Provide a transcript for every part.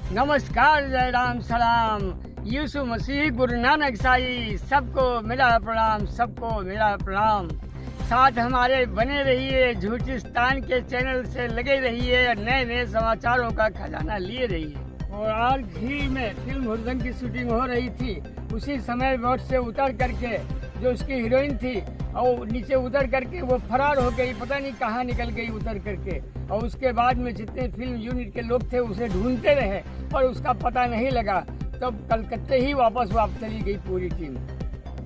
नमस्कार, जय राम सलाम। यीशु मसीह, गुरु नानक साई, सबको मेरा प्रणाम, सबको मेरा प्रणाम। साथ हमारे बने रहिए, झूठिस्तान के चैनल से लगे रहिए, नए नए समाचारों का खजाना लिए रहिए। और आज झील में फिल्म हुड़दंग की शूटिंग हो रही थी। उसी समय बोट से उतर करके जो उसकी हीरोइन थी और नीचे उतर करके वो फरार हो गई, पता नहीं कहाँ निकल गई उतर करके। और उसके बाद में जितने फिल्म यूनिट के लोग थे उसे ढूंढते रहे पर उसका पता नहीं लगा। तब कलकत्ते ही वापस चली गई पूरी टीम।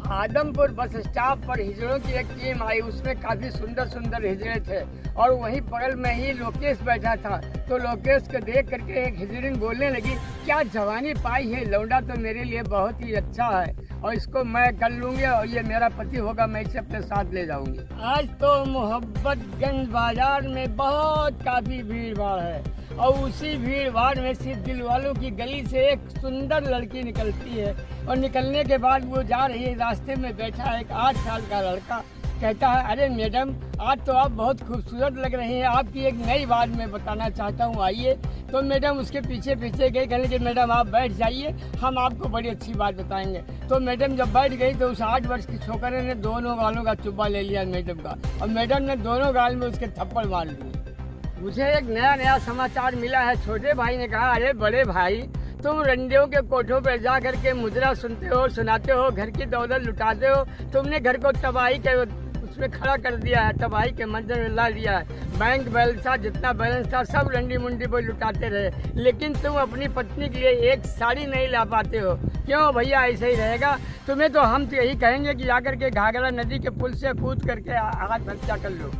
आदमपुर बस स्टॉप पर हिजड़ों की एक टीम आई, उसमें काफी सुंदर सुंदर हिजड़े थे और वहीं बगल में ही लोकेश बैठा था। तो लोकेश को देख करके एक हिजड़िन बोलने लगी, क्या जवानी पाई है, लौंडा तो मेरे लिए बहुत ही अच्छा है और इसको मैं कर लूंगी और ये मेरा पति होगा, मैं इसे अपने साथ ले जाऊंगी। आज तो मोहब्बतगंज बाजार में बहुत काफी भीड़ भाड़ है और उसी भीड़ भाड़ में से दिलवालों की गली से एक सुंदर लड़की निकलती है और निकलने के बाद वो जा रही है, रास्ते में बैठा एक 8 साल का लड़का कहता है, अरे मैडम आज तो आप बहुत खूबसूरत लग रही हैं, आपकी एक नई बात मैं बताना चाहता हूँ, आइए। तो मैडम उसके पीछे पीछे गई, कहने कि मैडम आप बैठ जाइए, हम आपको बड़ी अच्छी बात बताएंगे। तो मैडम जब बैठ गई तो उस 8 वर्ष की छोकरे ने दोनों गालों का चुब्बा ले लिया मैडम का और मैडम ने दोनों गाल में उसके थप्पड़ मार दिए। मुझे एक नया समाचार मिला है। छोटे भाई ने कहा, अरे बड़े भाई तुम रंडियों के कोठों पर जा करके मुजरा सुनते हो, सुनाते हो, घर की दौलत लुटाते हो। तुमने घर को तबाही के उसमें खड़ा कर दिया है, तबाही के मंदिर में ला दिया है। बैंक बैलेंस था, जितना बैलेंस था सब रंडी मुंडी पर लुटाते रहे, लेकिन तुम अपनी पत्नी के लिए एक साड़ी नहीं ला पाते हो। क्यों भैया, ऐसे ही रहेगा? तुम्हें तो हम तो यही कहेंगे कि जाकर के घाघरा नदी के पुल से कूद करके आत्महत्या कर लो।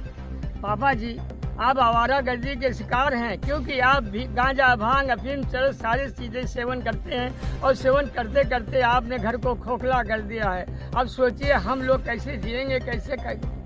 पापा जी, आप आवारागर्दी के शिकार हैं क्योंकि आप भी गांजा, भांग, अफीम, चरस सारी चीज़ें सेवन करते हैं और सेवन करते करते आपने घर को खोखला कर दिया है। अब सोचिए हम लोग कैसे जिएंगे, कैसे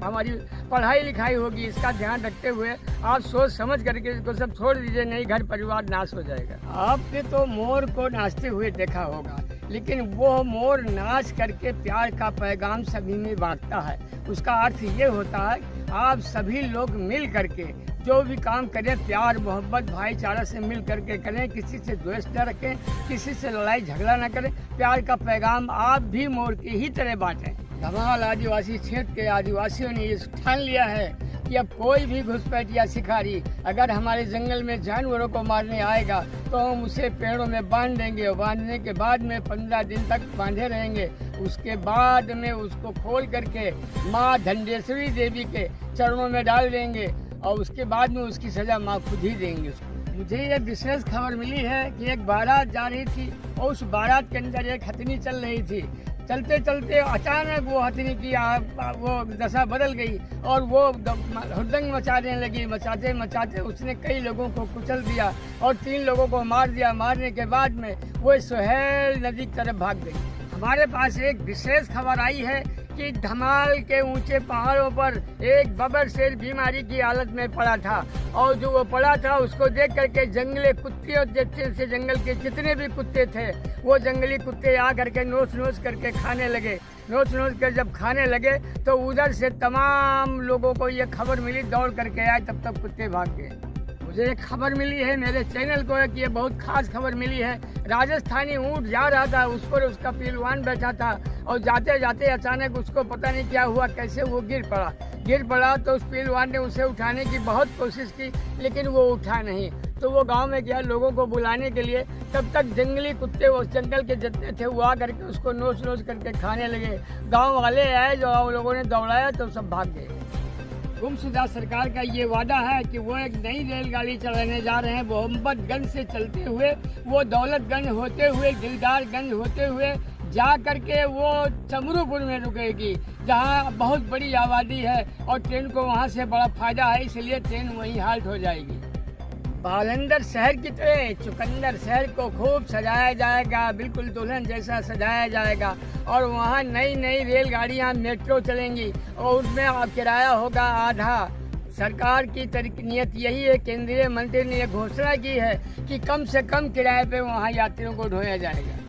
हमारी पढ़ाई लिखाई होगी, इसका ध्यान रखते हुए आप सोच समझ करके इसको सब छोड़ दीजिए, नहीं घर परिवार नाश हो जाएगा। आपने तो मोर को नाचते हुए देखा होगा, लेकिन वो मोर नाच करके प्यार का पैगाम सभी में बांटता है। उसका अर्थ ये होता है आप सभी लोग मिल करके जो भी काम करें प्यार मोहब्बत भाईचारा से मिल करके करें, किसी से द्वेष न रखें, किसी से लड़ाई झगड़ा न करें। प्यार का पैगाम आप भी मोर की ही तरह बांटें। धमाल आदिवासी क्षेत्र के आदिवासियों ने ये ठान लिया है कि अब कोई भी घुसपैठ या शिकारी अगर हमारे जंगल में जानवरों को मारने आएगा तो हम उसे पेड़ों में बांध देंगे और बांधने के बाद में 15 दिन तक बांधे रहेंगे। उसके बाद में उसको खोल करके माँ धंडेश्वरी देवी के चरणों में डाल देंगे और उसके बाद में उसकी सजा माँ खुद ही देंगे उसको। मुझे ये विशेष खबर मिली है कि एक बारात जा रही थी और उस बारात के अंदर एक हथनी चल रही थी। चलते चलते अचानक वो हथनी की वो दशा बदल गई और वो हुड़दंग मचाने लगी। मचाते मचाते उसने कई लोगों को कुचल दिया और 3 लोगों को मार दिया। मारने के बाद में वो सोहेल नदी की तरफ भाग गई। हमारे पास एक विशेष खबर आई है कि धमाल के ऊंचे पहाड़ों पर एक बबर शेर बीमारी की हालत में पड़ा था और जो वो पड़ा था उसको देख करके जंगली कुत्ते और जैसे जंगल के जितने भी कुत्ते थे वो जंगली कुत्ते आ करके नोच नोच करके खाने लगे। नोच नोच कर जब खाने लगे तो उधर से तमाम लोगों को ये खबर मिली, दौड़ करके आए, तब तक कुत्ते भाग गए। मुझे एक खबर मिली है मेरे चैनल को कि ये बहुत खास खबर मिली है। राजस्थानी ऊँट जा रहा था, उस पर उसका पहलवान बैठा था और जाते जाते अचानक उसको पता नहीं क्या हुआ, कैसे वो गिर पड़ा तो उस पहलवान ने उसे उठाने की बहुत कोशिश की लेकिन वो उठा नहीं। तो वो गांव में गया लोगों को बुलाने के लिए, तब तक जंगली कुत्ते उस जंगल के जितने थे वो आ करके उसको नोच नोच करके खाने लगे। गाँव वाले आए, जो लोगों ने दौड़ाया तो सब भाग गए। गुमशुदा सरकार का ये वादा है कि वो एक नई रेलगाड़ी चलाने जा रहे हैं। मोहम्मदगंज से चलते हुए वो दौलतगंज होते हुए दिलदारगंज होते हुए जा करके वो चमरूपुर में रुकेगी, जहाँ बहुत बड़ी आबादी है और ट्रेन को वहाँ से बड़ा फायदा है, इसलिए ट्रेन वहीं हाल्ट हो जाएगी। बालंदर शहर की तरह चुकंदर शहर को खूब सजाया जाएगा, बिल्कुल दुल्हन जैसा सजाया जाएगा और वहाँ नई नई रेलगाड़ियाँ मेट्रो चलेंगी और उसमें किराया होगा आधा। सरकार की नीयत यही है, केंद्रीय मंत्री ने यह घोषणा की है कि कम से कम किराए पे वहाँ यात्रियों को ढोया जाएगा।